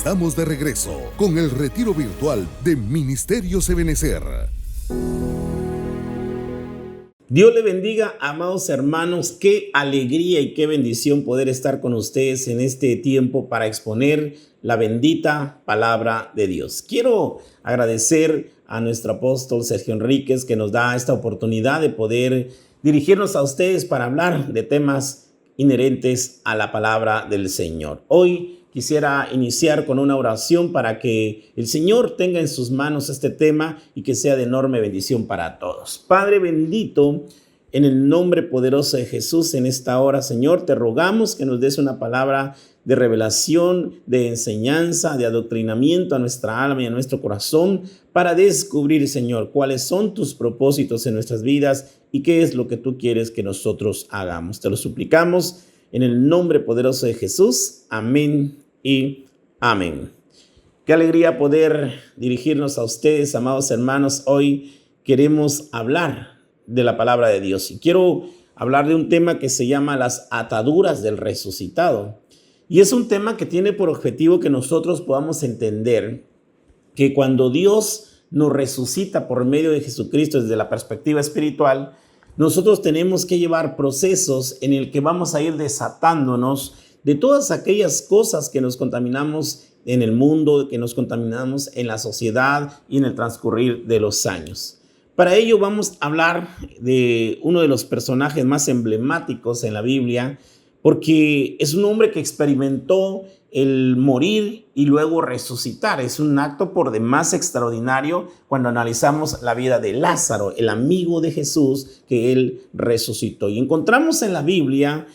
Estamos de regreso con el retiro virtual de Ministerios Ebenecer. Dios le bendiga, amados hermanos. Qué alegría y qué bendición poder estar con ustedes en este tiempo para exponer la bendita palabra de Dios. Quiero agradecer a nuestro apóstol Sergio Enríquez que nos da esta oportunidad de poder dirigirnos a ustedes para hablar de temas inherentes a la palabra del Señor. Hoy quisiera iniciar con una oración para que el Señor tenga en sus manos este tema y que sea de enorme bendición para todos. Padre bendito, en el nombre poderoso de Jesús, en esta hora, Señor, te rogamos que nos des una palabra de revelación, de enseñanza, de adoctrinamiento a nuestra alma y a nuestro corazón para descubrir, Señor, cuáles son tus propósitos en nuestras vidas y qué es lo que tú quieres que nosotros hagamos. Te lo suplicamos en el nombre poderoso de Jesús. Amén y amén. Qué alegría poder dirigirnos a ustedes, amados hermanos. Hoy queremos hablar de la palabra de Dios y quiero hablar de un tema que se llama las ataduras del resucitado. Y es un tema que tiene por objetivo que nosotros podamos entender que cuando Dios nos resucita por medio de Jesucristo desde la perspectiva espiritual, nosotros tenemos que llevar procesos en el que vamos a ir desatándonos de todas aquellas cosas que nos contaminamos en el mundo, que nos contaminamos en la sociedad y en el transcurrir de los años. Para ello vamos a hablar de uno de los personajes más emblemáticos en la Biblia, porque es un hombre que experimentó el morir y luego resucitar. Es un acto por demás extraordinario cuando analizamos la vida de Lázaro, el amigo de Jesús que él resucitó. Y encontramos en la Biblia,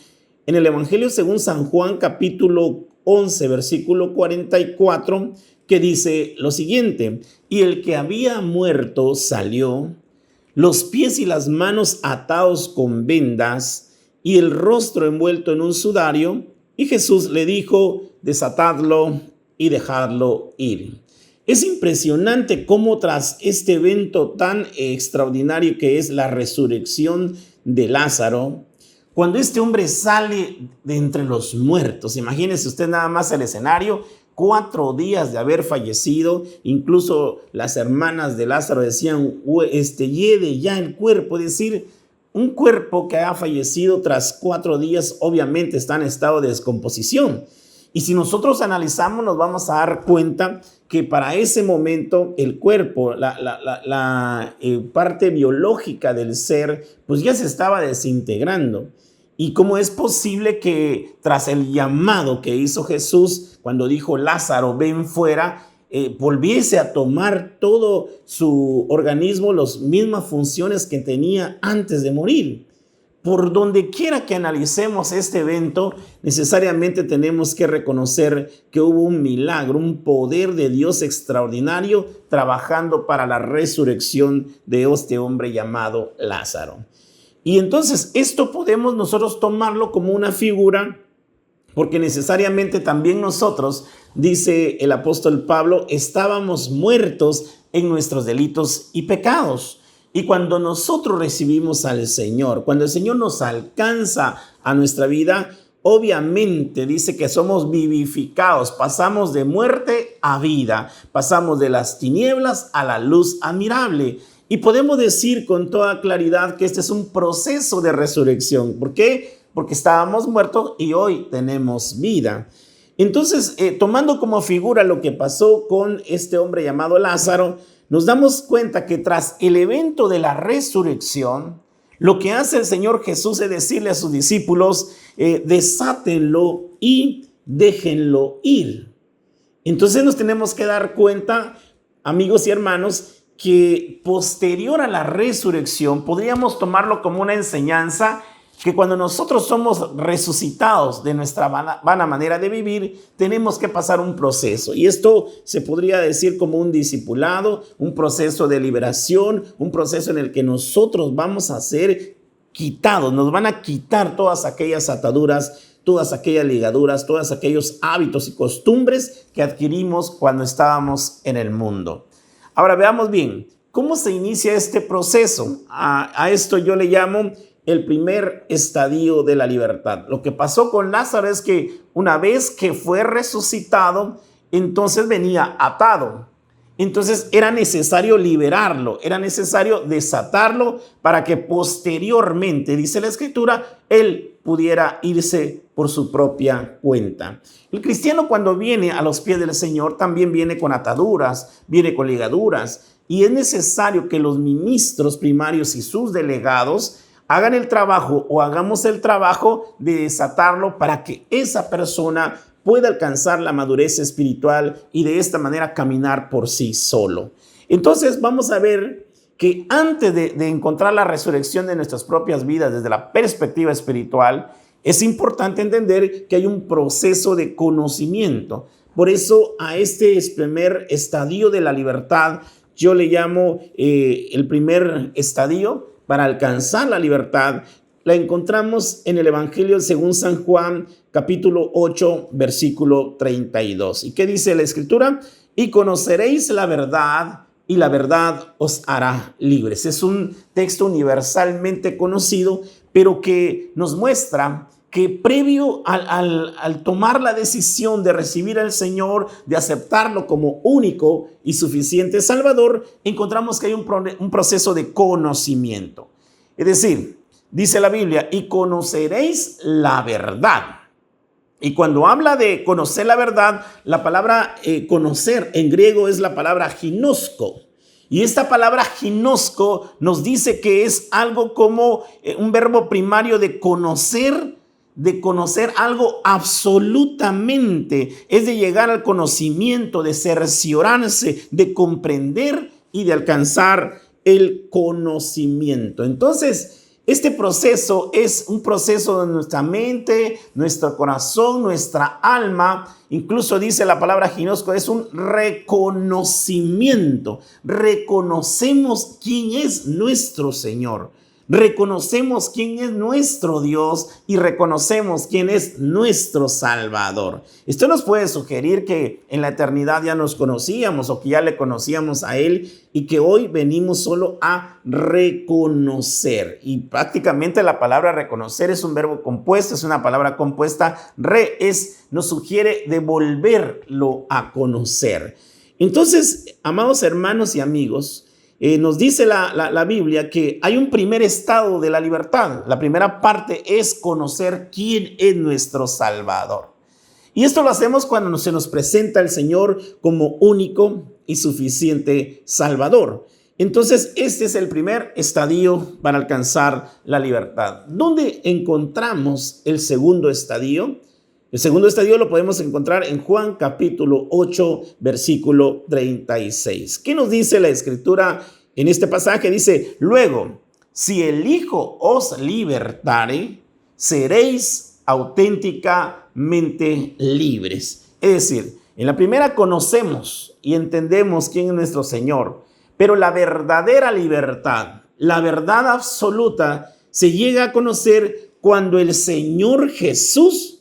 en el Evangelio según San Juan, capítulo 11, versículo 44, que dice lo siguiente: y el que había muerto salió, los pies y las manos atados con vendas y el rostro envuelto en un sudario, y Jesús le dijo: desatadlo y dejadlo ir. Es impresionante cómo tras este evento tan extraordinario que es la resurrección de Lázaro, cuando este hombre sale de entre los muertos, imagínese usted nada más el escenario, 4 días de haber fallecido, incluso las hermanas de Lázaro decían, hiede ya el cuerpo, es decir, un cuerpo que ha fallecido tras 4 días obviamente está en estado de descomposición. Y si nosotros analizamos nos vamos a dar cuenta que para ese momento el cuerpo, la parte biológica del ser, pues ya se estaba desintegrando. ¿Y cómo es posible que tras el llamado que hizo Jesús cuando dijo Lázaro, ven fuera, volviese a tomar todo su organismo las mismas funciones que tenía antes de morir? Por donde quiera que analicemos este evento, necesariamente tenemos que reconocer que hubo un milagro, un poder de Dios extraordinario trabajando para la resurrección de este hombre llamado Lázaro. Y entonces esto podemos nosotros tomarlo como una figura, porque necesariamente también nosotros, dice el apóstol Pablo, estábamos muertos en nuestros delitos y pecados. Y cuando nosotros recibimos al Señor, cuando el Señor nos alcanza a nuestra vida, obviamente dice que somos vivificados, pasamos de muerte a vida, pasamos de las tinieblas a la luz admirable. Y podemos decir con toda claridad que este es un proceso de resurrección. ¿Por qué? Porque estábamos muertos y hoy tenemos vida. Entonces, tomando como figura lo que pasó con este hombre llamado Lázaro, nos damos cuenta que tras el evento de la resurrección, lo que hace el Señor Jesús es decirle a sus discípulos, desátenlo y déjenlo ir. Entonces nos tenemos que dar cuenta, amigos y hermanos, que posterior a la resurrección podríamos tomarlo como una enseñanza que cuando nosotros somos resucitados de nuestra vana manera de vivir, tenemos que pasar un proceso. Y esto se podría decir como un discipulado, un proceso de liberación, un proceso en el que nosotros vamos a ser quitados, nos van a quitar todas aquellas ataduras, todas aquellas ligaduras, todos aquellos hábitos y costumbres que adquirimos cuando estábamos en el mundo. Ahora veamos bien, ¿cómo se inicia este proceso? A esto yo le llamo el primer estadio de la libertad. Lo que pasó con Lázaro es que una vez que fue resucitado, entonces venía atado. Entonces era necesario liberarlo, era necesario desatarlo para que posteriormente, dice la Escritura, él pudiera irse por su propia cuenta. El cristiano, cuando viene a los pies del Señor, también viene con ataduras, viene con ligaduras, y es necesario que los ministros primarios y sus delegados hagan el trabajo o hagamos el trabajo de desatarlo para que esa persona pueda alcanzar la madurez espiritual y de esta manera caminar por sí solo. Entonces vamos a ver que antes de encontrar la resurrección de nuestras propias vidas desde la perspectiva espiritual, es importante entender que hay un proceso de conocimiento. Por eso a este primer estadio de la libertad, yo le llamo el primer estadio para alcanzar la libertad, la encontramos en el Evangelio según San Juan, capítulo 8, versículo 32. ¿Y qué dice la Escritura? Y conoceréis la verdad, y la verdad os hará libres. Es un texto universalmente conocido, pero que nos muestra que previo al tomar la decisión de recibir al Señor, de aceptarlo como único y suficiente Salvador, encontramos que hay un proceso de conocimiento. Es decir, dice la Biblia, y conoceréis la verdad. Y cuando habla de conocer la verdad, la palabra conocer en griego es la palabra ginosko. Y esta palabra ginosko nos dice que es algo como un verbo primario de conocer algo absolutamente. Es de llegar al conocimiento, de cerciorarse, de comprender y de alcanzar el conocimiento. Entonces, este proceso es un proceso de nuestra mente, nuestro corazón, nuestra alma. Incluso dice la palabra ginosko, es un reconocimiento. Reconocemos quién es nuestro Señor. Reconocemos quién es nuestro Dios y reconocemos quién es nuestro Salvador. Esto nos puede sugerir que en la eternidad ya nos conocíamos o que ya le conocíamos a Él y que hoy venimos solo a reconocer. Y prácticamente la palabra reconocer es un verbo compuesto, es una palabra compuesta. Nos sugiere devolverlo a conocer. Entonces, amados hermanos y amigos, nos dice la Biblia que hay un primer estado de la libertad. La primera parte es conocer quién es nuestro Salvador. Y esto lo hacemos cuando se nos presenta el Señor como único y suficiente Salvador. Entonces, este es el primer estadio para alcanzar la libertad. ¿Dónde encontramos el segundo estadio? El segundo estadio lo podemos encontrar en Juan capítulo 8, versículo 36. ¿Qué nos dice la Escritura en este pasaje? Dice, luego, si el Hijo os libertare, seréis auténticamente libres. Es decir, en la primera conocemos y entendemos quién es nuestro Señor, pero la verdadera libertad, la verdad absoluta, se llega a conocer cuando el Señor Jesús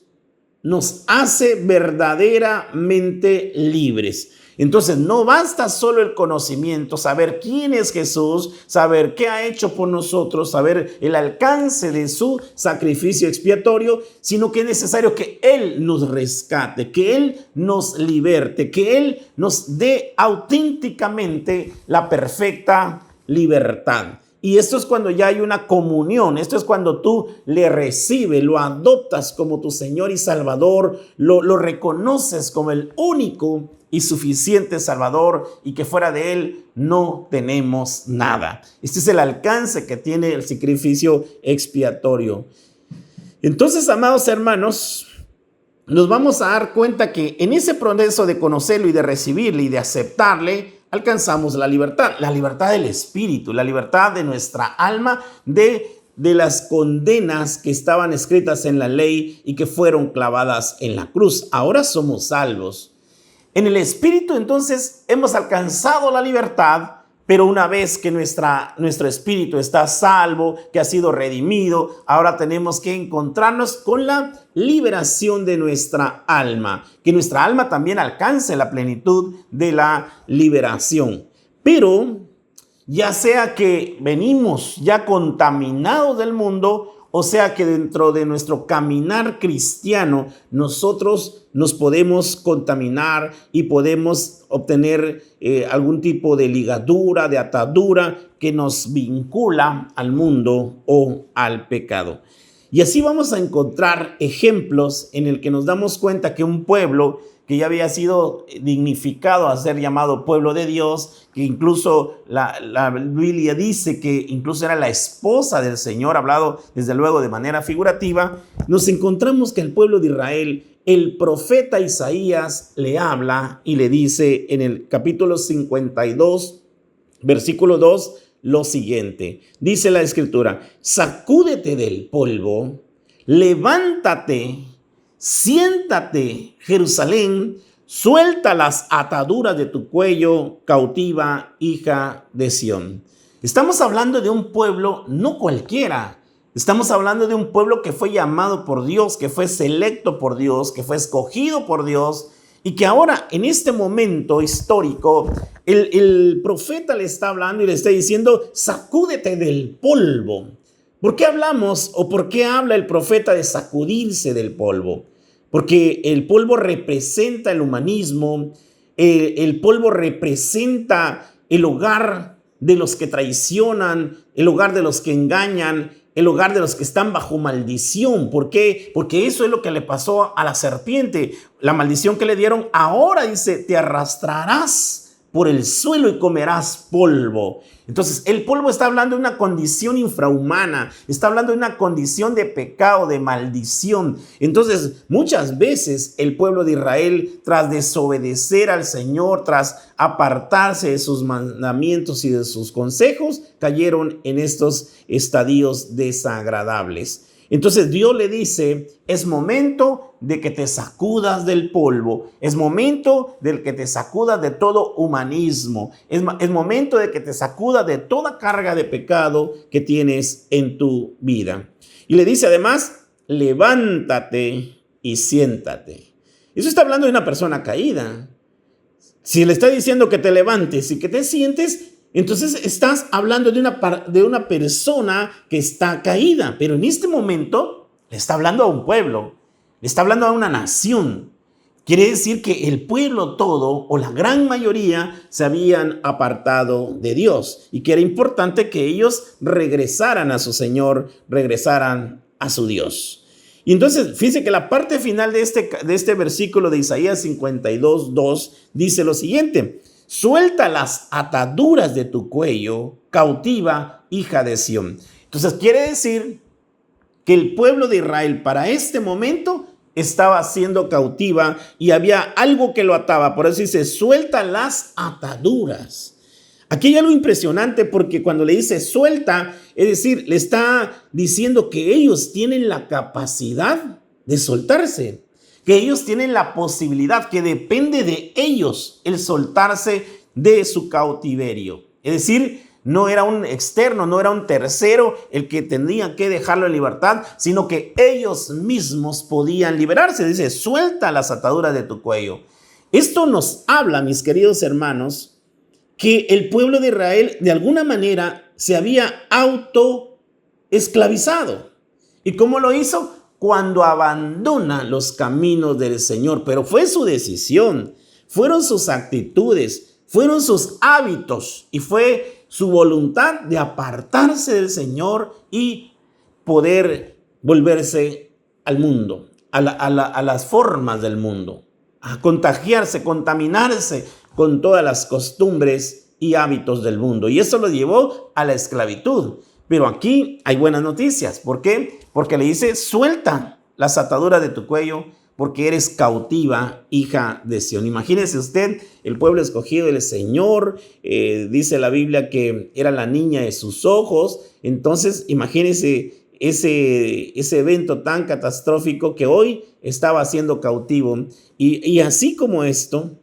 nos hace verdaderamente libres. Entonces no basta solo el conocimiento, saber quién es Jesús, saber qué ha hecho por nosotros, saber el alcance de su sacrificio expiatorio, sino que es necesario que Él nos rescate, que Él nos liberte, que Él nos dé auténticamente la perfecta libertad. Y esto es cuando ya hay una comunión, esto es cuando tú le recibes, lo adoptas como tu Señor y Salvador, lo reconoces como el único y suficiente Salvador y que fuera de Él no tenemos nada. Este es el alcance que tiene el sacrificio expiatorio. Entonces, amados hermanos, nos vamos a dar cuenta que en ese proceso de conocerlo y de recibirle y de aceptarle, alcanzamos la libertad del espíritu, la libertad de nuestra alma, de las condenas que estaban escritas en la ley y que fueron clavadas en la cruz. Ahora somos salvos. En el espíritu, entonces, hemos alcanzado la libertad, pero una vez que nuestro espíritu está salvo, que ha sido redimido, ahora tenemos que encontrarnos con la liberación de nuestra alma, que nuestra alma también alcance la plenitud de la liberación. Pero ya sea que venimos ya contaminados del mundo O sea que dentro de nuestro caminar cristiano, nosotros nos podemos contaminar y podemos obtener algún tipo de ligadura, de atadura que nos vincula al mundo o al pecado. Y así vamos a encontrar ejemplos en el que nos damos cuenta que un pueblo que ya había sido dignificado a ser llamado pueblo de Dios, que incluso la Biblia dice que incluso era la esposa del Señor, hablado desde luego de manera figurativa, nos encontramos que el pueblo de Israel, el profeta Isaías le habla y le dice en el capítulo 52, versículo 2, lo siguiente. Dice la Escritura: sacúdete del polvo, levántate, siéntate, Jerusalén, suelta las ataduras de tu cuello, cautiva hija de Sión. Estamos hablando de un pueblo no cualquiera. Estamos hablando de un pueblo que fue llamado por Dios, que fue selecto por Dios, que fue escogido por Dios, y que ahora en este momento histórico el profeta le está hablando y le está diciendo: sacúdete del polvo. ¿Por qué hablamos o por qué habla el profeta de sacudirse del polvo? Porque el polvo representa el humanismo, el polvo representa el hogar de los que traicionan, el hogar de los que engañan, el hogar de los que están bajo maldición. ¿Por qué? Porque eso es lo que le pasó a la serpiente. La maldición que le dieron, ahora dice: te arrastrarás por el suelo y comerás polvo. Entonces, el polvo está hablando de una condición infrahumana, está hablando de una condición de pecado, de maldición. Entonces, muchas veces el pueblo de Israel, tras desobedecer al Señor, tras apartarse de sus mandamientos y de sus consejos, cayeron en estos estadios desagradables. Entonces Dios le dice: es momento de que te sacudas del polvo, es momento de que te sacudas de todo humanismo, es momento de que te sacudas de toda carga de pecado que tienes en tu vida. Y le dice además: levántate y siéntate. Eso está hablando de una persona caída. Si le está diciendo que te levantes y que te sientes, entonces estás hablando de una persona que está caída, pero en este momento le está hablando a un pueblo, le está hablando a una nación. Quiere decir que el pueblo todo o la gran mayoría se habían apartado de Dios y que era importante que ellos regresaran a su Señor, regresaran a su Dios. Y entonces, fíjense que la parte final de este versículo de Isaías 52:2 dice lo siguiente: suelta las ataduras de tu cuello, cautiva hija de Sión. Entonces quiere decir que el pueblo de Israel para este momento estaba siendo cautiva y había algo que lo ataba. Por eso dice: suelta las ataduras. Aquí hay algo impresionante, porque cuando le dice suelta, es decir, le está diciendo que ellos tienen la capacidad de soltarse, que ellos tienen la posibilidad, que depende de ellos el soltarse de su cautiverio. Es decir, no era un externo, no era un tercero el que tenía que dejarlo en libertad, sino que ellos mismos podían liberarse. Dice: suelta las ataduras de tu cuello. Esto nos habla, mis queridos hermanos, que el pueblo de Israel de alguna manera se había autoesclavizado. ¿Y cómo lo hizo? Cuando abandona los caminos del Señor. Pero fue su decisión, fueron sus actitudes, fueron sus hábitos y fue su voluntad de apartarse del Señor y poder volverse al mundo, a las formas del mundo, a contagiarse, contaminarse con todas las costumbres y hábitos del mundo. Y eso lo llevó a la esclavitud. Pero aquí hay buenas noticias. ¿Por qué? Porque le dice: suelta las ataduras de tu cuello, porque eres cautiva, hija de Sión. Imagínese usted, el pueblo escogido del Señor, dice la Biblia que era la niña de sus ojos. Entonces, imagínese ese evento tan catastrófico que hoy estaba siendo cautivo. Y así como esto,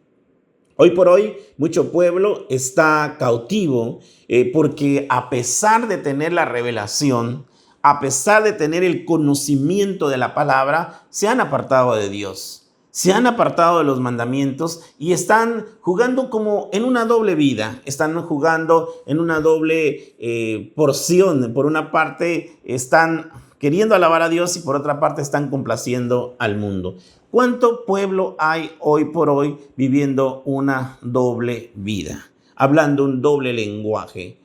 hoy por hoy, mucho pueblo está cautivo porque a pesar de tener la revelación, a pesar de tener el conocimiento de la palabra, se han apartado de Dios, se han apartado de los mandamientos y están jugando como en una doble vida, están jugando en una doble porción. Por una parte, están queriendo alabar a Dios y por otra parte están complaciendo al mundo. ¿Cuánto pueblo hay hoy por hoy viviendo una doble vida, hablando un doble lenguaje?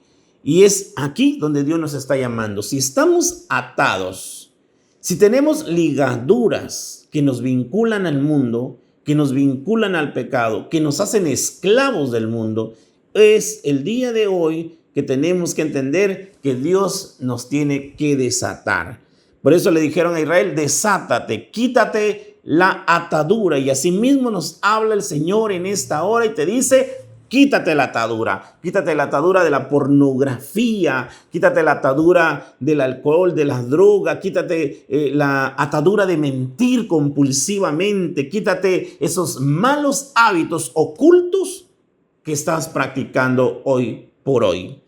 Y es aquí donde Dios nos está llamando. Si estamos atados, si tenemos ligaduras que nos vinculan al mundo, que nos vinculan al pecado, que nos hacen esclavos del mundo, es el día de hoy que tenemos que entender que Dios nos tiene que desatar. Por eso le dijeron a Israel, desátate, quítate la atadura. Y así mismo nos habla el Señor en esta hora y te dice, quítate la atadura de la pornografía, quítate la atadura del alcohol, de las drogas, quítate la atadura de mentir compulsivamente, quítate esos malos hábitos ocultos que estás practicando hoy por hoy.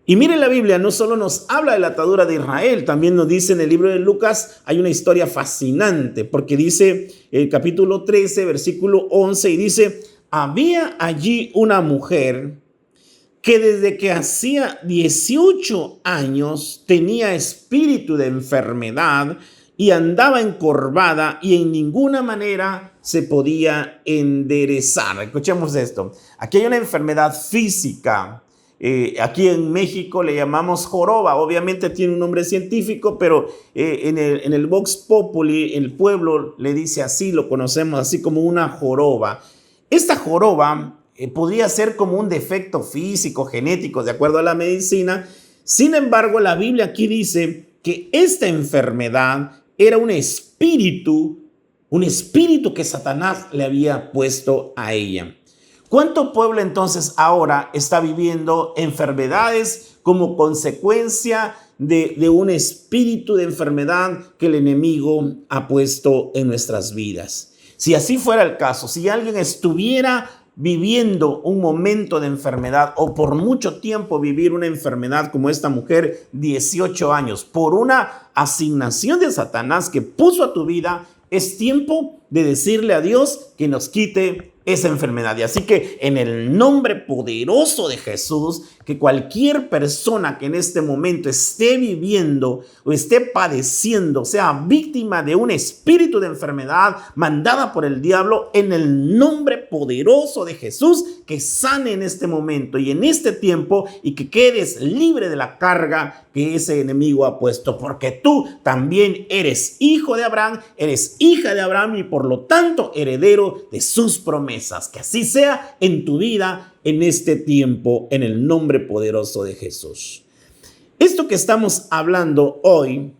Y mire, la Biblia no solo nos habla de la atadura de Israel, también nos dice en el libro de Lucas, hay una historia fascinante, porque dice el capítulo 13, versículo 11, y dice, había allí una mujer que desde que hacía 18 años tenía espíritu de enfermedad y andaba encorvada y en ninguna manera se podía enderezar. Escuchemos esto. Aquí hay una enfermedad física. Aquí en México le llamamos joroba, obviamente tiene un nombre científico, pero en el Vox Populi, el pueblo le dice así, lo conocemos así como una joroba. Esta joroba podría ser como un defecto físico, genético, de acuerdo a la medicina. Sin embargo, la Biblia aquí dice que esta enfermedad era un espíritu que Satanás le había puesto a ella. ¿Cuánto pueblo entonces ahora está viviendo enfermedades como consecuencia de un espíritu de enfermedad que el enemigo ha puesto en nuestras vidas? Si así fuera el caso, si alguien estuviera viviendo un momento de enfermedad o por mucho tiempo vivir una enfermedad como esta mujer, 18 años, por una asignación de Satanás que puso a tu vida, es tiempo de decirle a Dios que nos quite esa enfermedad. Y así que en el nombre poderoso de Jesús, que cualquier persona que en este momento esté viviendo o esté padeciendo, sea víctima de un espíritu de enfermedad mandada por el diablo, en el nombre poderoso de Jesús, que sane en este momento y en este tiempo y que quedes libre de la carga que ese enemigo ha puesto, porque tú también eres hijo de Abraham, eres hija de Abraham y por lo tanto heredero de sus promesas. Que así sea en tu vida en este tiempo, en el nombre poderoso de Jesús. Esto que estamos hablando hoy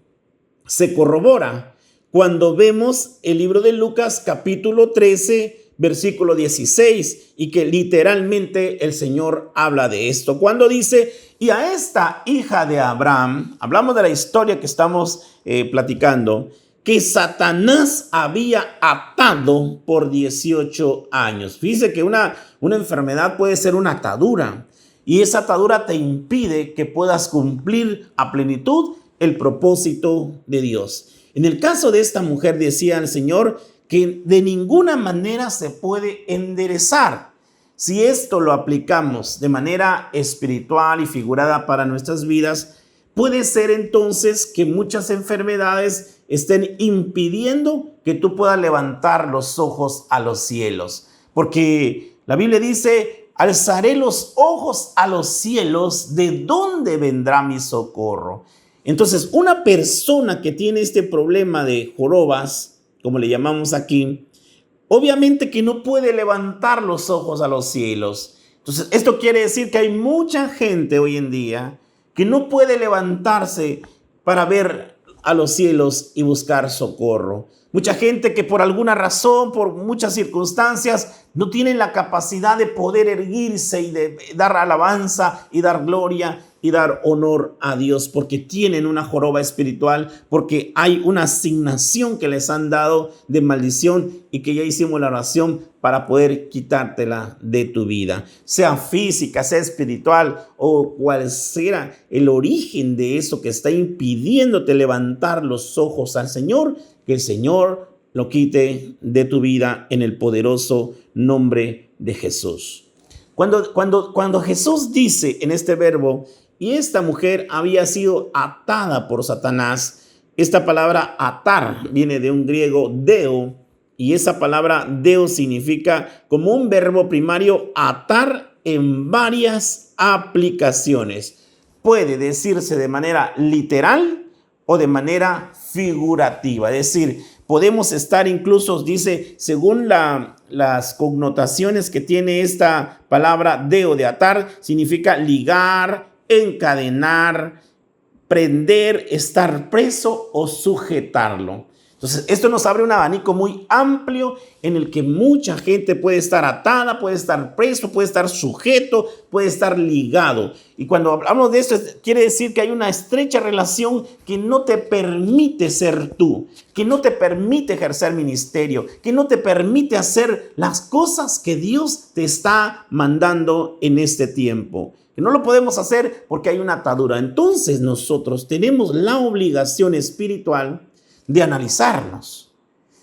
se corrobora cuando vemos el libro de Lucas capítulo 13, versículo 16, y que literalmente el Señor habla de esto. Cuando dice, y a esta hija de Abraham, hablamos de la historia que estamos platicando, que Satanás había atado por 18 años. Fíjese que una enfermedad puede ser una atadura y esa atadura te impide que puedas cumplir a plenitud el propósito de Dios. En el caso de esta mujer decía el Señor que de ninguna manera se puede enderezar. Si esto lo aplicamos de manera espiritual y figurada para nuestras vidas, puede ser entonces que muchas enfermedades estén impidiendo que tú puedas levantar los ojos a los cielos. Porque la Biblia dice, alzaré los ojos a los cielos, ¿de dónde vendrá mi socorro? Entonces, una persona que tiene este problema de jorobas, como le llamamos aquí, obviamente que no puede levantar los ojos a los cielos. Entonces, esto quiere decir que hay mucha gente hoy en día que no puede levantarse para ver a los cielos y buscar socorro. Mucha gente que por alguna razón, por muchas circunstancias, no tienen la capacidad de poder erguirse y de dar alabanza y dar gloria y dar honor a Dios, porque tienen una joroba espiritual, porque hay una asignación que les han dado de maldición y que ya hicimos la oración para poder quitártela de tu vida, sea física, sea espiritual o cual sea el origen de eso que está impidiéndote levantar los ojos al Señor, que el Señor lo quite de tu vida en el poderoso nombre de Jesús. Cuando Jesús dice en este verbo, y esta mujer había sido atada por Satanás, Esta palabra atar viene de un griego deo, y esa palabra deo significa como un verbo primario atar en varias aplicaciones. Puede decirse de manera literal o de manera figurativa. Es decir, podemos estar incluso, dice, según las connotaciones que tiene esta palabra deo de atar, significa ligar, encadenar, prender, estar preso o sujetarlo. Entonces, esto nos abre un abanico muy amplio en el que mucha gente puede estar atada, puede estar preso, puede estar sujeto, puede estar ligado. Y cuando hablamos de esto, quiere decir que hay una estrecha relación que no te permite ser tú, que no te permite ejercer ministerio, que no te permite hacer las cosas que Dios te está mandando en este tiempo. Que no lo podemos hacer porque hay una atadura. Entonces nosotros tenemos la obligación espiritual de analizarnos.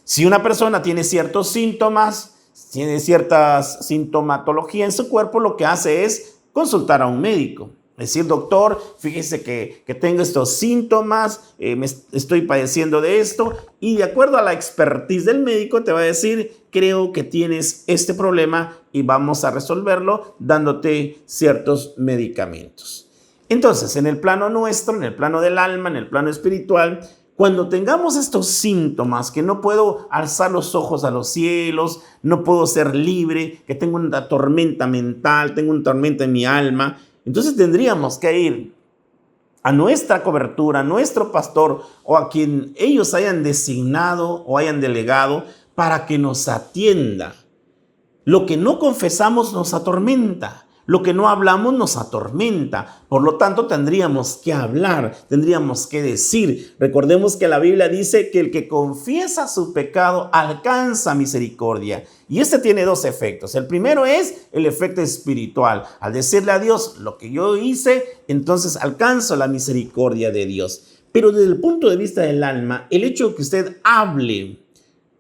Si una persona tiene ciertos síntomas, tiene cierta sintomatología en su cuerpo, lo que hace es consultar a un médico. Decir, doctor, fíjese que tengo estos síntomas, me estoy padeciendo de esto, y de acuerdo a la expertise del médico te va a decir, creo que tienes este problema y vamos a resolverlo dándote ciertos medicamentos. Entonces, en el plano nuestro, en el plano del alma, en el plano espiritual, cuando tengamos estos síntomas, que no puedo alzar los ojos a los cielos, no puedo ser libre, que tengo una tormenta mental, tengo una tormenta en mi alma, entonces tendríamos que ir a nuestra cobertura, a nuestro pastor o a quien ellos hayan designado o hayan delegado para que nos atienda. Lo que no confesamos nos atormenta. Lo que no hablamos nos atormenta. Por lo tanto, tendríamos que hablar, tendríamos que decir. Recordemos que la Biblia dice que el que confiesa su pecado alcanza misericordia. Y este tiene dos efectos. El primero es el efecto espiritual. Al decirle a Dios lo que yo hice, entonces alcanzo la misericordia de Dios. Pero desde el punto de vista del alma, el hecho de que usted hable,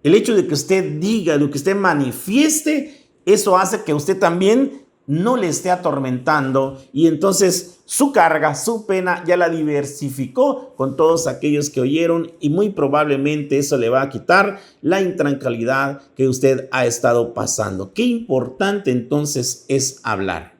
el hecho de que usted diga, de que usted manifieste, eso hace que usted también no le esté atormentando, y entonces su carga, su pena ya la diversificó con todos aquellos que oyeron, y muy probablemente eso le va a quitar la intranquilidad que usted ha estado pasando. Qué importante entonces es hablar.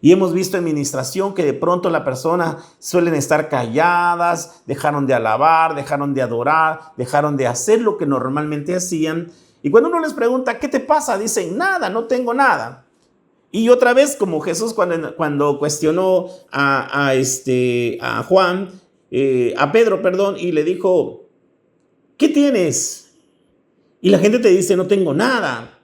Y hemos visto en ministración que de pronto la persona suelen estar calladas, dejaron de alabar, dejaron de adorar, dejaron de hacer lo que normalmente hacían, y cuando uno les pregunta ¿qué te pasa? Dicen nada, no tengo nada. Y otra vez, como Jesús cuando cuestionó a Pedro, y le dijo, ¿qué tienes? Y la gente te dice, no tengo nada.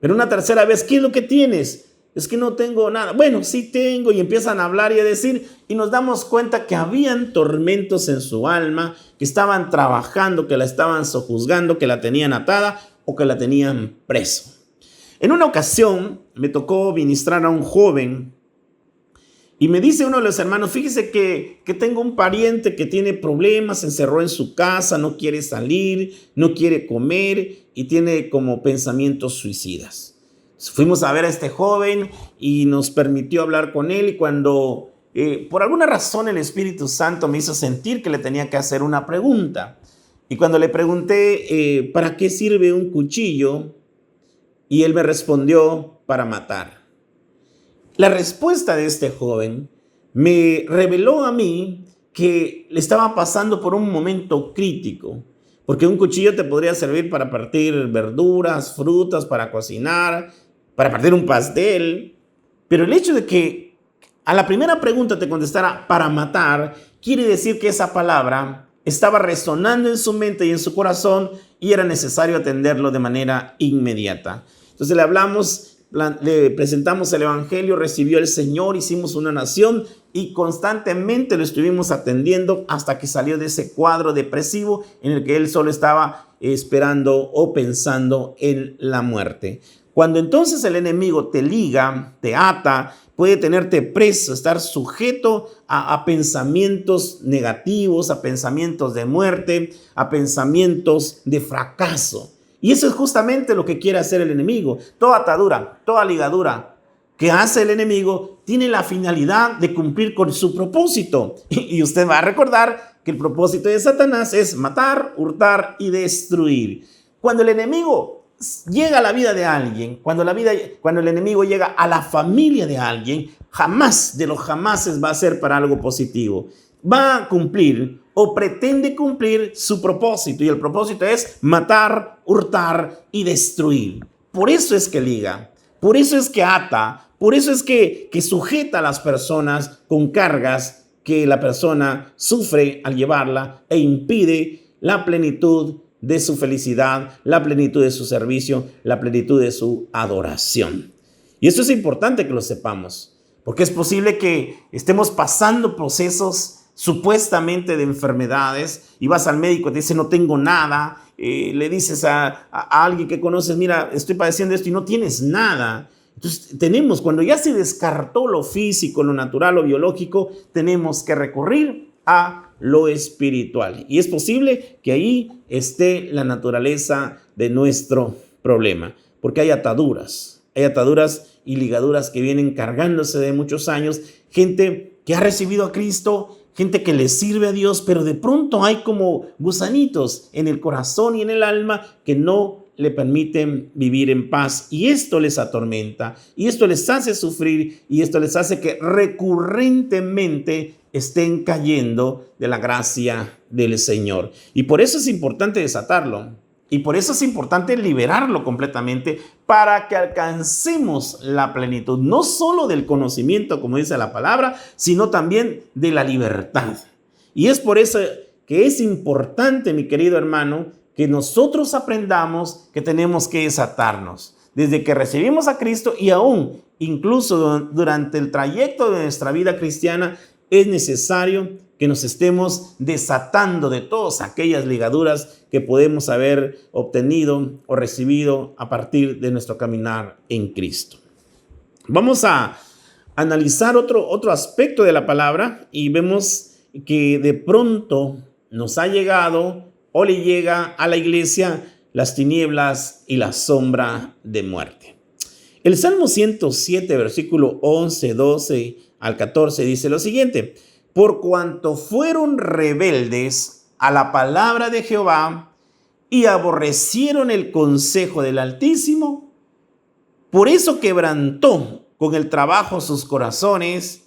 Pero una tercera vez, ¿qué es lo que tienes? Es que no tengo nada. Bueno, sí tengo. Y empiezan a hablar y a decir, y nos damos cuenta que habían tormentos en su alma, que estaban trabajando, que la estaban sojuzgando, que la tenían atada o que la tenían preso. En una ocasión me tocó ministrar a un joven y me dice uno de los hermanos, fíjese que tengo un pariente que tiene problemas, se encerró en su casa, no quiere salir, no quiere comer y tiene como pensamientos suicidas. Fuimos a ver a este joven y nos permitió hablar con él, y cuando por alguna razón el Espíritu Santo me hizo sentir que le tenía que hacer una pregunta. Y cuando le pregunté, ¿para qué sirve un cuchillo? Y él me respondió, para matar. La respuesta de este joven me reveló a mí que le estaba pasando por un momento crítico, porque un cuchillo te podría servir para partir verduras, frutas, para cocinar, para partir un pastel, pero el hecho de que a la primera pregunta te contestara para matar, quiere decir que esa palabra estaba resonando en su mente y en su corazón y era necesario atenderlo de manera inmediata. Entonces le presentamos el evangelio, recibió el Señor, hicimos una oración y constantemente lo estuvimos atendiendo hasta que salió de ese cuadro depresivo en el que él solo estaba esperando o pensando en la muerte. Cuando entonces el enemigo te liga, te ata, puede tenerte preso, estar sujeto a pensamientos negativos, a pensamientos de muerte, a pensamientos de fracaso. Y eso es justamente lo que quiere hacer el enemigo. Toda atadura, toda ligadura que hace el enemigo tiene la finalidad de cumplir con su propósito. Y usted va a recordar que el propósito de Satanás es matar, hurtar y destruir. Cuando el enemigo llega a la vida de alguien, cuando el enemigo llega a la familia de alguien, jamás de los jamases va a ser para algo positivo. Va a cumplir o pretende cumplir su propósito, y el propósito es matar, hurtar y destruir. Por eso es que liga, por eso es que ata, por eso es que sujeta a las personas con cargas que la persona sufre al llevarla e impide la plenitud de su felicidad, la plenitud de su servicio, la plenitud de su adoración. Y esto es importante que lo sepamos, porque es posible que estemos pasando procesos supuestamente de enfermedades y vas al médico y te dice no tengo nada, le dices a alguien que conoces, mira, estoy padeciendo esto y no tienes nada. Entonces cuando ya se descartó lo físico, lo natural, lo biológico, tenemos que recurrir a lo espiritual. Y es posible que ahí esté la naturaleza de nuestro problema, porque hay ataduras y ligaduras que vienen cargándose de muchos años, gente que ha recibido a Cristo, gente que le sirve a Dios, pero de pronto hay como gusanitos en el corazón y en el alma que no le permiten vivir en paz, y esto les atormenta, y esto les hace sufrir, y esto les hace que recurrentemente estén cayendo de la gracia del Señor. Y por eso es importante desatarlo, y por eso es importante liberarlo completamente para que alcancemos la plenitud, no solo del conocimiento, como dice la palabra, sino también de la libertad. Y es por eso que es importante, mi querido hermano, que nosotros aprendamos que tenemos que desatarnos desde que recibimos a Cristo, y aún incluso durante el trayecto de nuestra vida cristiana es necesario que nos estemos desatando de todas aquellas ligaduras que podemos haber obtenido o recibido a partir de nuestro caminar en Cristo. Vamos a analizar otro aspecto de la palabra, y vemos que de pronto nos ha llegado o le llega a la iglesia las tinieblas y la sombra de muerte. El Salmo 107, versículo 11, 12 al 14 dice lo siguiente: por cuanto fueron rebeldes a la palabra de Jehová y aborrecieron el consejo del Altísimo, por eso quebrantó con el trabajo sus corazones,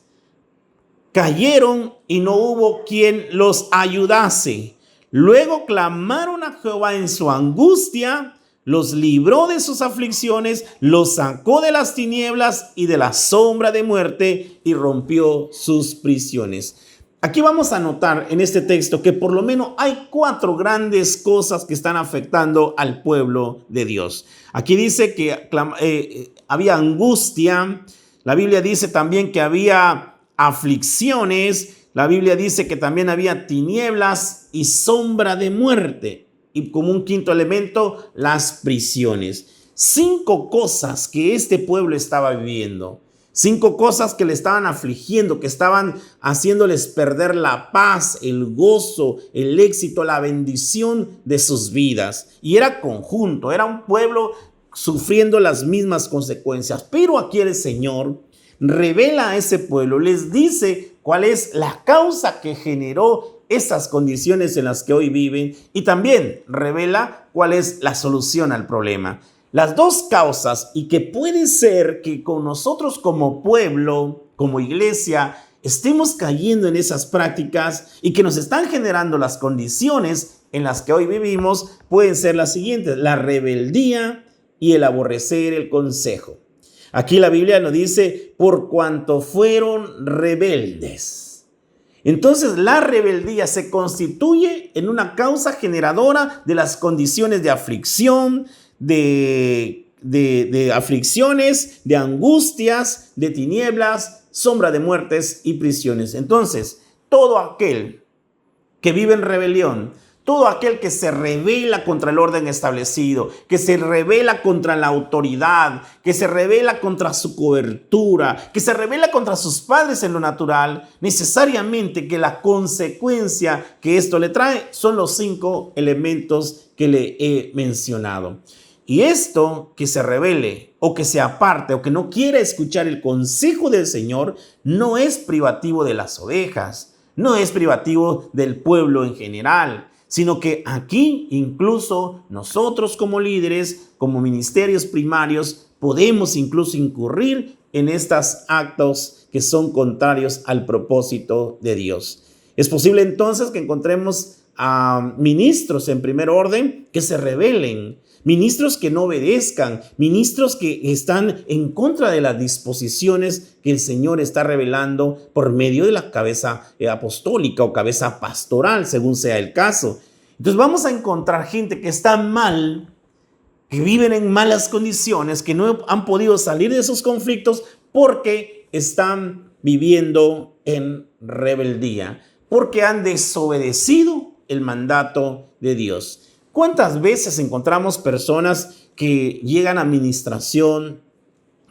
cayeron y no hubo quien los ayudase. Luego clamaron a Jehová en su angustia, los libró de sus aflicciones, los sacó de las tinieblas y de la sombra de muerte y rompió sus prisiones. Aquí vamos a notar en este texto que por lo menos hay 4 grandes cosas que están afectando al pueblo de Dios. Aquí dice que había angustia, la Biblia dice también que había aflicciones, la Biblia dice que también había tinieblas y sombra de muerte. Y como un quinto elemento, las prisiones. 5 cosas que este pueblo estaba viviendo. 5 cosas que le estaban afligiendo, que estaban haciéndoles perder la paz, el gozo, el éxito, la bendición de sus vidas. Y era conjunto, era un pueblo sufriendo las mismas consecuencias. Pero aquí el Señor revela a ese pueblo, les dice cuál es la causa que generó estas condiciones en las que hoy viven, y también revela cuál es la solución al problema. Las 2 causas, y que puede ser que con nosotros como pueblo, como iglesia, estemos cayendo en esas prácticas y que nos están generando las condiciones en las que hoy vivimos, pueden ser las siguientes: la rebeldía y el aborrecer el consejo. Aquí la Biblia nos dice, por cuanto fueron rebeldes. Entonces la rebeldía se constituye en una causa generadora de las condiciones de aflicción, de aflicciones, de angustias, de tinieblas, sombra de muertes y prisiones. Entonces, todo aquel que vive en rebelión, todo aquel que se rebela contra el orden establecido, que se rebela contra la autoridad, que se rebela contra su cobertura, que se rebela contra sus padres en lo natural, necesariamente que la consecuencia que esto le trae son los 5 elementos que le he mencionado. Y esto, que se rebele o que se aparte o que no quiera escuchar el consejo del Señor, no es privativo de las ovejas. no es privativo del pueblo en general, sino que aquí incluso nosotros como líderes, como ministerios primarios, podemos incluso incurrir en estos actos que son contrarios al propósito de Dios. Es posible entonces que encontremos a ministros en primer orden que se rebelen, ministros que no obedezcan, ministros que están en contra de las disposiciones que el Señor está revelando por medio de la cabeza apostólica o cabeza pastoral, según sea el caso. Entonces vamos a encontrar gente que está mal, que viven en malas condiciones, que no han podido salir de esos conflictos porque están viviendo en rebeldía, porque han desobedecido el mandato de Dios. ¿Cuántas veces encontramos personas que llegan a administración,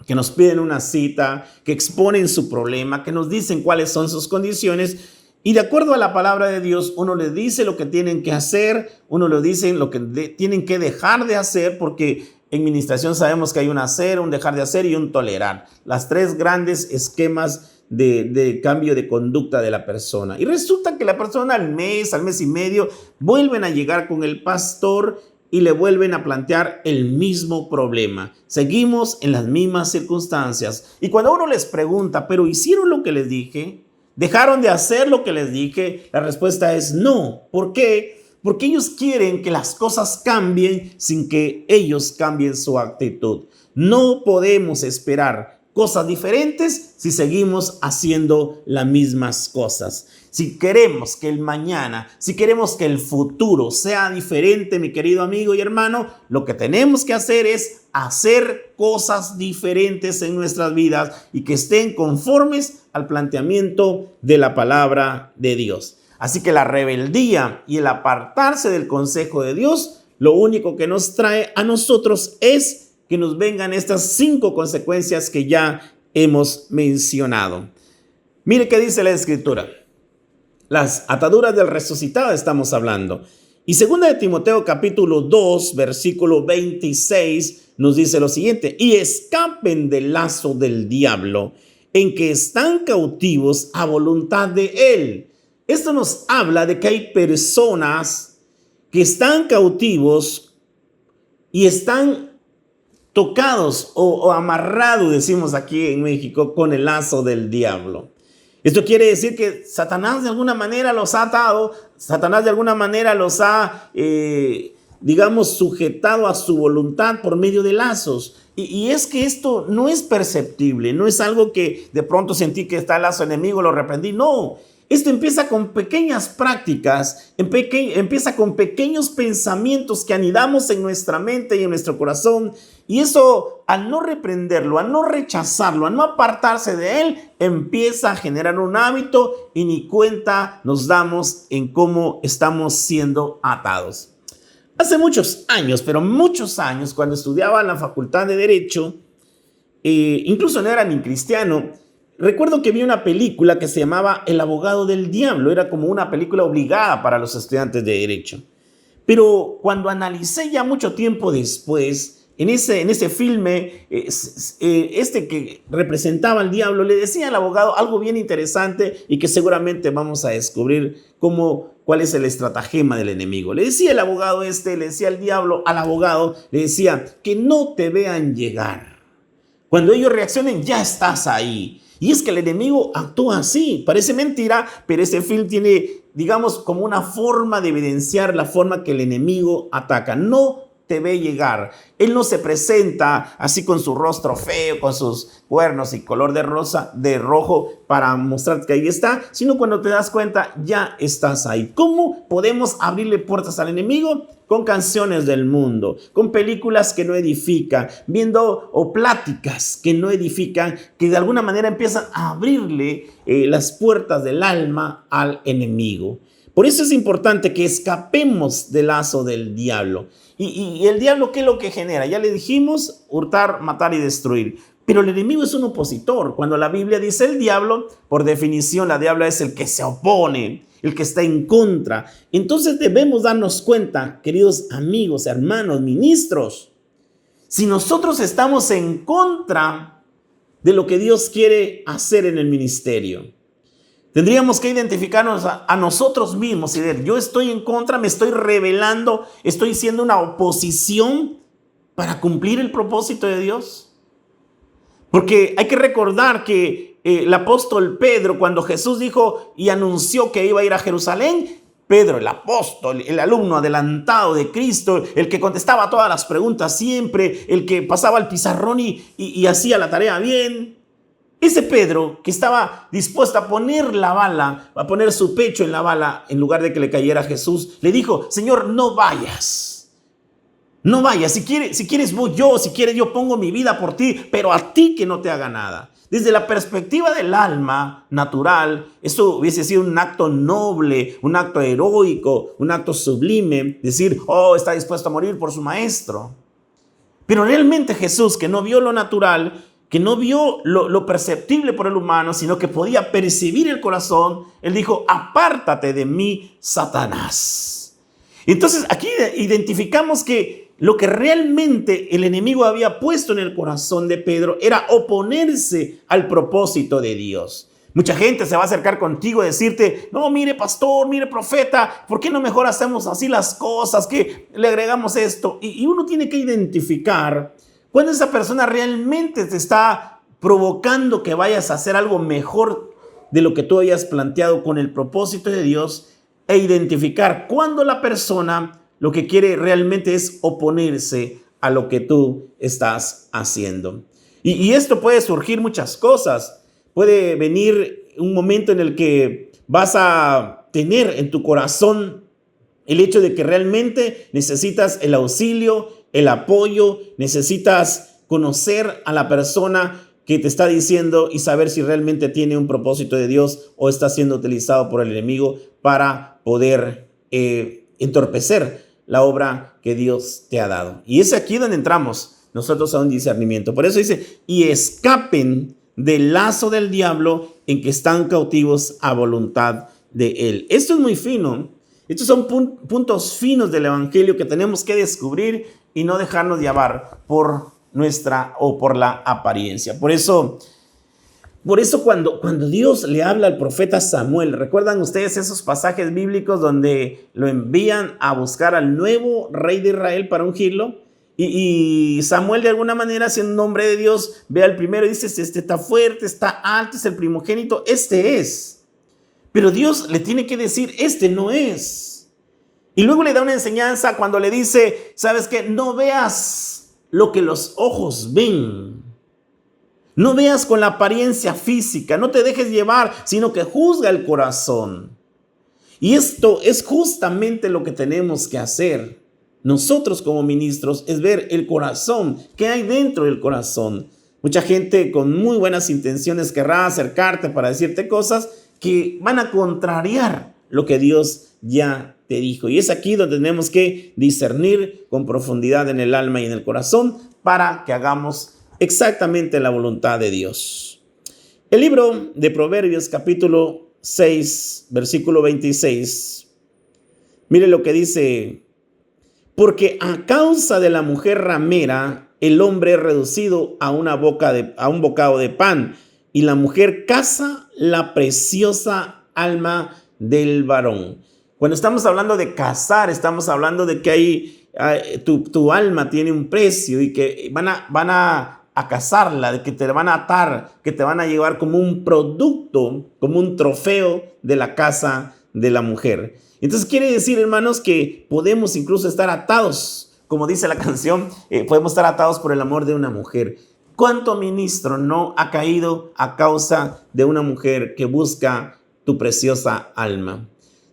que nos piden una cita, que exponen su problema, que nos dicen cuáles son sus condiciones? Y de acuerdo a la palabra de Dios, uno les dice lo que tienen que hacer, uno les dice lo que tienen que dejar de hacer, porque en administración sabemos que hay un hacer, un dejar de hacer y un tolerar. Las tres grandes esquemas de cambio de conducta de la persona. Y resulta que la persona al mes y medio, vuelven a llegar con el pastor y le vuelven a plantear el mismo problema. Seguimos en las mismas circunstancias. Y cuando uno les pregunta, ¿pero hicieron lo que les dije? ¿Dejaron de hacer lo que les dije? La respuesta es no. ¿Por qué? Porque ellos quieren que las cosas cambien sin que ellos cambien su actitud. No podemos esperar cosas diferentes si seguimos haciendo las mismas cosas. Si queremos que el mañana, si queremos que el futuro sea diferente, mi querido amigo y hermano, lo que tenemos que hacer es hacer cosas diferentes en nuestras vidas y que estén conformes al planteamiento de la palabra de Dios. Así que la rebeldía y el apartarse del consejo de Dios, lo único que nos trae a nosotros es que nos vengan estas 5 consecuencias que ya hemos mencionado. Mire qué dice la Escritura. Las ataduras del resucitado estamos hablando. Y 2 de Timoteo capítulo 2, versículo 26 nos dice lo siguiente: y escapen del lazo del diablo, en que están cautivos a voluntad de él. Esto nos habla de que hay personas que están cautivos y están tocados o amarrados, decimos aquí en México, con el lazo del diablo. Esto quiere decir que Satanás de alguna manera los ha atado, Satanás de alguna manera los ha, sujetado a su voluntad por medio de lazos. Y es que esto no es perceptible, no es algo que de pronto sentí que está el lazo enemigo, lo reprendí, no. Esto empieza con pequeñas prácticas, empieza con pequeños pensamientos que anidamos en nuestra mente y en nuestro corazón. Y eso, al no reprenderlo, al no rechazarlo, al no apartarse de él, empieza a generar un hábito y ni cuenta nos damos en cómo estamos siendo atados. Hace muchos años, pero muchos años, cuando estudiaba en la Facultad de Derecho, incluso no era ni cristiano, recuerdo que vi una película que se llamaba El abogado del diablo. Era como una película obligada para los estudiantes de Derecho. Pero cuando analicé ya mucho tiempo después, en ese filme, que representaba al diablo, le decía al abogado algo bien interesante y que seguramente vamos a descubrir cuál es el estratagema del enemigo. Le decía el abogado le decía el diablo al abogado, le decía que no te vean llegar. Cuando ellos reaccionen, ya estás ahí. Y es que el enemigo actúa así. Parece mentira, pero ese film tiene, como una forma de evidenciar la forma que el enemigo ataca. No te ve llegar. Él no se presenta así con su rostro feo, con sus cuernos y color de rojo para mostrar que ahí está, sino cuando te das cuenta, ya estás ahí. ¿Cómo podemos abrirle puertas al enemigo? Con canciones del mundo, con películas que no edifican, o pláticas que no edifican, que de alguna manera empiezan a abrirle las puertas del alma al enemigo. Por eso es importante que escapemos del lazo del diablo. Y el diablo, ¿qué es lo que genera? Ya le dijimos, hurtar, matar y destruir. Pero el enemigo es un opositor. Cuando la Biblia dice el diablo, por definición, la diabla es el que se opone, el que está en contra. Entonces debemos darnos cuenta, queridos amigos, hermanos, ministros, si nosotros estamos en contra de lo que Dios quiere hacer en el ministerio, Tendríamos que identificarnos a nosotros mismos y decir, yo estoy en contra, me estoy rebelando, estoy siendo una oposición para cumplir el propósito de Dios. Porque hay que recordar que el apóstol Pedro, cuando Jesús dijo y anunció que iba a ir a Jerusalén, Pedro, el apóstol, el alumno adelantado de Cristo, el que contestaba todas las preguntas siempre, el que pasaba el pizarrón y hacía la tarea bien. Ese Pedro, que estaba dispuesto a poner la bala, a poner su pecho en la bala en lugar de que le cayera a Jesús, le dijo, Señor, no vayas. No vayas, si quieres voy yo, si quieres yo pongo mi vida por ti, pero a ti que no te haga nada. Desde la perspectiva del alma natural, esto hubiese sido un acto noble, un acto heroico, un acto sublime, decir, oh, está dispuesto a morir por su maestro. Pero realmente Jesús, que no vio lo natural, que no vio lo perceptible por el humano, sino que podía percibir el corazón, él dijo, apártate de mí, Satanás. Entonces aquí identificamos que lo que realmente el enemigo había puesto en el corazón de Pedro era oponerse al propósito de Dios. Mucha gente se va a acercar contigo a decirte, no, mire pastor, mire profeta, ¿por qué no mejor hacemos así las cosas, que le agregamos esto? Y uno tiene que identificar cuando esa persona realmente te está provocando que vayas a hacer algo mejor de lo que tú hayas planteado con el propósito de Dios, e identificar cuando la persona lo que quiere realmente es oponerse a lo que tú estás haciendo. Y esto puede surgir muchas cosas. Puede venir un momento en el que vas a tener en tu corazón el hecho de que realmente necesitas el auxilio, el apoyo, necesitas conocer a la persona que te está diciendo y saber si realmente tiene un propósito de Dios o está siendo utilizado por el enemigo para poder entorpecer la obra que Dios te ha dado. Y es aquí donde entramos nosotros a un discernimiento. Por eso dice, y escapen del lazo del diablo en que están cautivos a voluntad de él. Esto es muy fino. Estos son puntos finos del evangelio que tenemos que descubrir y no dejarnos llevar por nuestra o por la apariencia. Por eso cuando Dios le habla al profeta Samuel, ¿recuerdan ustedes esos pasajes bíblicos donde lo envían a buscar al nuevo rey de Israel para ungirlo? Y Samuel, de alguna manera, siendo un hombre de Dios, ve al primero y dice, este está fuerte, está alto, es el primogénito, este es. Pero Dios le tiene que decir, este no es. Y luego le da una enseñanza cuando le dice, ¿sabes qué? No veas lo que los ojos ven. No veas con la apariencia física, no te dejes llevar, sino que juzga el corazón. Y esto es justamente lo que tenemos que hacer. Nosotros como ministros es ver el corazón, qué hay dentro del corazón. Mucha gente con muy buenas intenciones querrá acercarte para decirte cosas que van a contrariar lo que Dios ya te dijo. Y es aquí donde tenemos que discernir con profundidad en el alma y en el corazón para que hagamos exactamente la voluntad de Dios. El libro de Proverbios, capítulo 6, versículo 26. Mire lo que dice: porque a causa de la mujer ramera, el hombre es reducido a un bocado de pan, y la mujer caza la preciosa alma del varón. Cuando estamos hablando de cazar, estamos hablando de que tu alma tiene un precio y que van a cazarla, de que te van a atar, que te van a llevar como un producto, como un trofeo de la casa de la mujer. Entonces quiere decir, hermanos, que podemos incluso estar atados, como dice la canción, podemos estar atados por el amor de una mujer. ¿Cuánto ministro no ha caído a causa de una mujer que busca tu preciosa alma?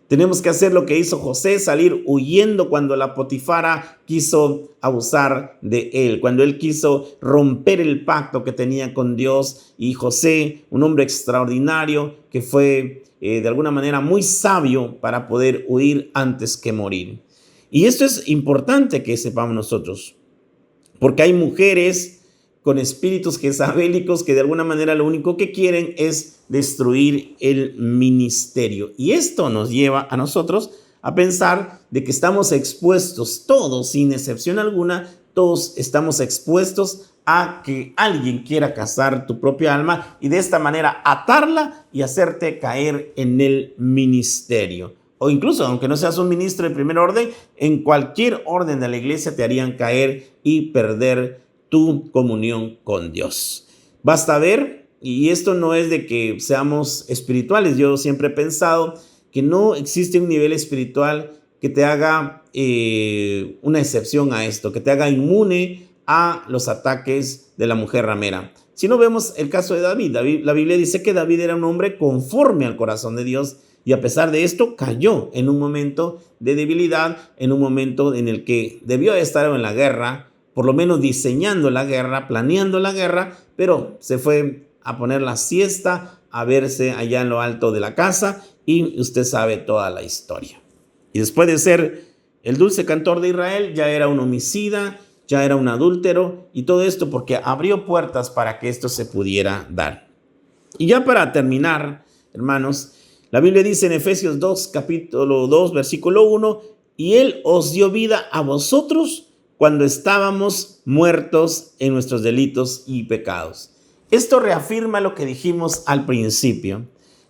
Tenemos que hacer lo que hizo José, salir huyendo cuando la Potifara quiso abusar de él, cuando él quiso romper el pacto que tenía con Dios. Y José, un hombre extraordinario que fue de alguna manera muy sabio para poder huir antes que morir. Y esto es importante que sepamos nosotros, porque hay mujeres con espíritus jezabélicos que de alguna manera lo único que quieren es destruir el ministerio. Y esto nos lleva a nosotros a pensar de que estamos expuestos todos, sin excepción alguna, todos estamos expuestos a que alguien quiera cazar tu propia alma y de esta manera atarla y hacerte caer en el ministerio. O incluso, aunque no seas un ministro de primer orden, en cualquier orden de la iglesia te harían caer y perder tu comunión con Dios. Basta ver, y esto no es de que seamos espirituales, yo siempre he pensado que no existe un nivel espiritual que te haga una excepción a esto, que te haga inmune a los ataques de la mujer ramera. Si no vemos el caso de David, la Biblia dice que David era un hombre conforme al corazón de Dios y a pesar de esto cayó en un momento de debilidad, en un momento en el que debió estar en la guerra, por lo menos diseñando la guerra, planeando la guerra, pero se fue a poner la siesta, a verse allá en lo alto de la casa y usted sabe toda la historia. Y después de ser el dulce cantor de Israel, ya era un homicida, ya era un adúltero y todo esto porque abrió puertas para que esto se pudiera dar. Y ya para terminar, hermanos, la Biblia dice en Efesios 2, capítulo 2, versículo 1, y Él os dio vida a vosotros cuando estábamos muertos en nuestros delitos y pecados. Esto reafirma lo que dijimos al principio,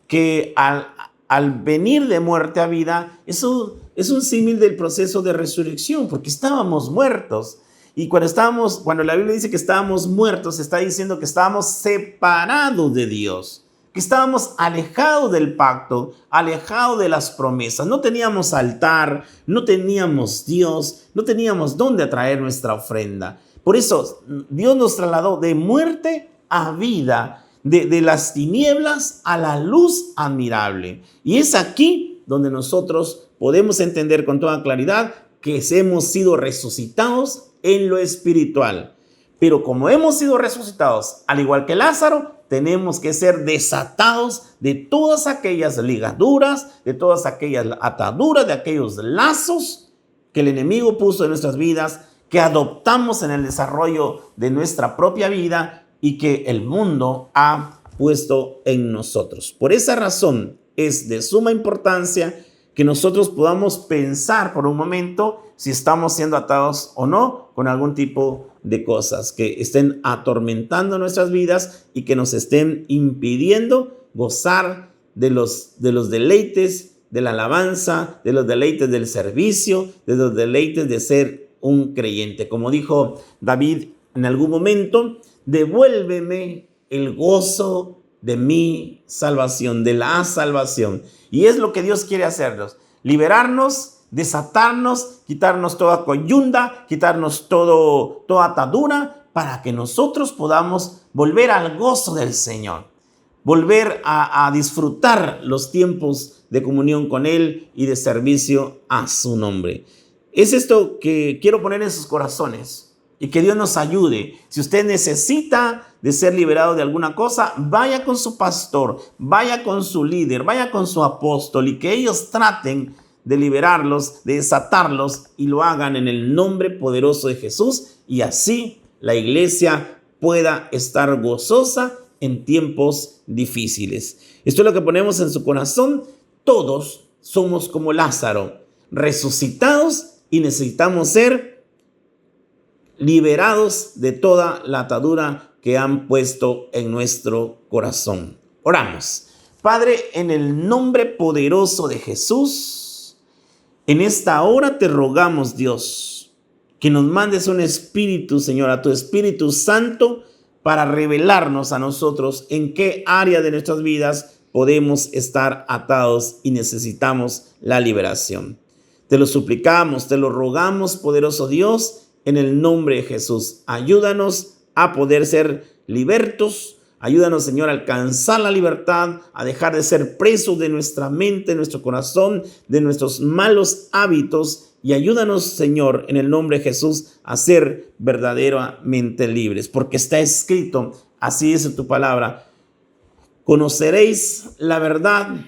que al venir de muerte a vida, eso es un símil del proceso de resurrección, porque estábamos muertos. Y cuando la Biblia dice que estábamos muertos, está diciendo que estábamos separados de Dios, que estábamos alejados del pacto, alejados de las promesas. No teníamos altar, no teníamos Dios, no teníamos dónde traer nuestra ofrenda. Por eso Dios nos trasladó de muerte a vida, de las tinieblas a la luz admirable. Y es aquí donde nosotros podemos entender con toda claridad que hemos sido resucitados en lo espiritual. Pero como hemos sido resucitados, al igual que Lázaro, tenemos que ser desatados de todas aquellas ligaduras, de todas aquellas ataduras, de aquellos lazos que el enemigo puso en nuestras vidas, que adoptamos en el desarrollo de nuestra propia vida y que el mundo ha puesto en nosotros. Por esa razón es de suma importancia que nosotros podamos pensar por un momento si estamos siendo atados o no con algún tipo de cosas que estén atormentando nuestras vidas y que nos estén impidiendo gozar de los deleites de la alabanza, de los deleites del servicio, de los deleites de ser un creyente. Como dijo David en algún momento, devuélveme el gozo de mi salvación, de la salvación. Y es lo que Dios quiere hacernos, liberarnos, desatarnos, quitarnos toda coyunda, quitarnos toda atadura, para que nosotros podamos volver al gozo del Señor, volver a disfrutar los tiempos de comunión con Él y de servicio a su nombre. Es esto que quiero poner en sus corazones. Y que Dios nos ayude. Si usted necesita de ser liberado de alguna cosa, vaya con su pastor, vaya con su líder, vaya con su apóstol y que ellos traten de liberarlos, de desatarlos y lo hagan en el nombre poderoso de Jesús y así la iglesia pueda estar gozosa en tiempos difíciles. Esto es lo que ponemos en su corazón. Todos somos como Lázaro, resucitados y necesitamos ser liberados de toda la atadura que han puesto en nuestro corazón. Oramos. Padre, en el nombre poderoso de Jesús, en esta hora te rogamos, Dios, que nos mandes un espíritu, Señor, a tu Espíritu Santo para revelarnos a nosotros en qué área de nuestras vidas podemos estar atados y necesitamos la liberación. Te lo suplicamos, te lo rogamos, poderoso Dios, en el nombre de Jesús. Ayúdanos a poder ser libertos. Ayúdanos, Señor, a alcanzar la libertad, a dejar de ser presos de nuestra mente, nuestro corazón, de nuestros malos hábitos. Y ayúdanos, Señor, en el nombre de Jesús, a ser verdaderamente libres. Porque está escrito, así dice tu palabra, conoceréis la verdad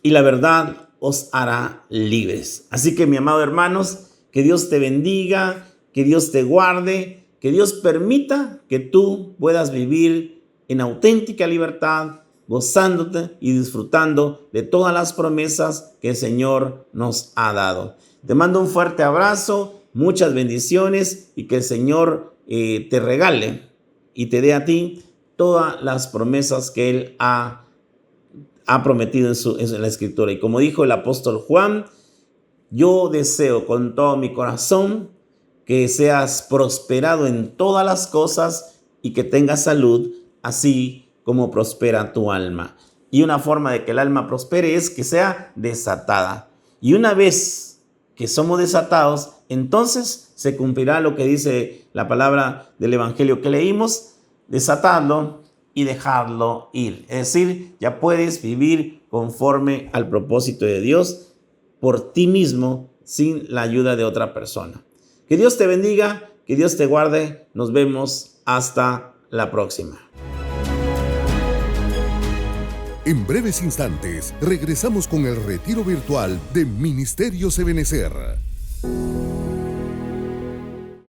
y la verdad os hará libres. Así que, mi amado hermanos, que Dios te bendiga, que Dios te guarde, que Dios permita que tú puedas vivir en auténtica libertad, gozándote y disfrutando de todas las promesas que el Señor nos ha dado. Te mando un fuerte abrazo, muchas bendiciones y que el Señor te regale y te dé a ti todas las promesas que Él ha prometido en la Escritura. Y como dijo el apóstol Juan, yo deseo con todo mi corazón que seas prosperado en todas las cosas y que tengas salud, así como prospera tu alma. Y una forma de que el alma prospere es que sea desatada. Y una vez que somos desatados, entonces se cumplirá lo que dice la palabra del Evangelio que leímos: desatarlo y dejarlo ir. Es decir, ya puedes vivir conforme al propósito de Dios por ti mismo, sin la ayuda de otra persona. Que Dios te bendiga, que Dios te guarde. Nos vemos hasta la próxima. En breves instantes regresamos con el retiro virtual de Ministerios Ebenecer.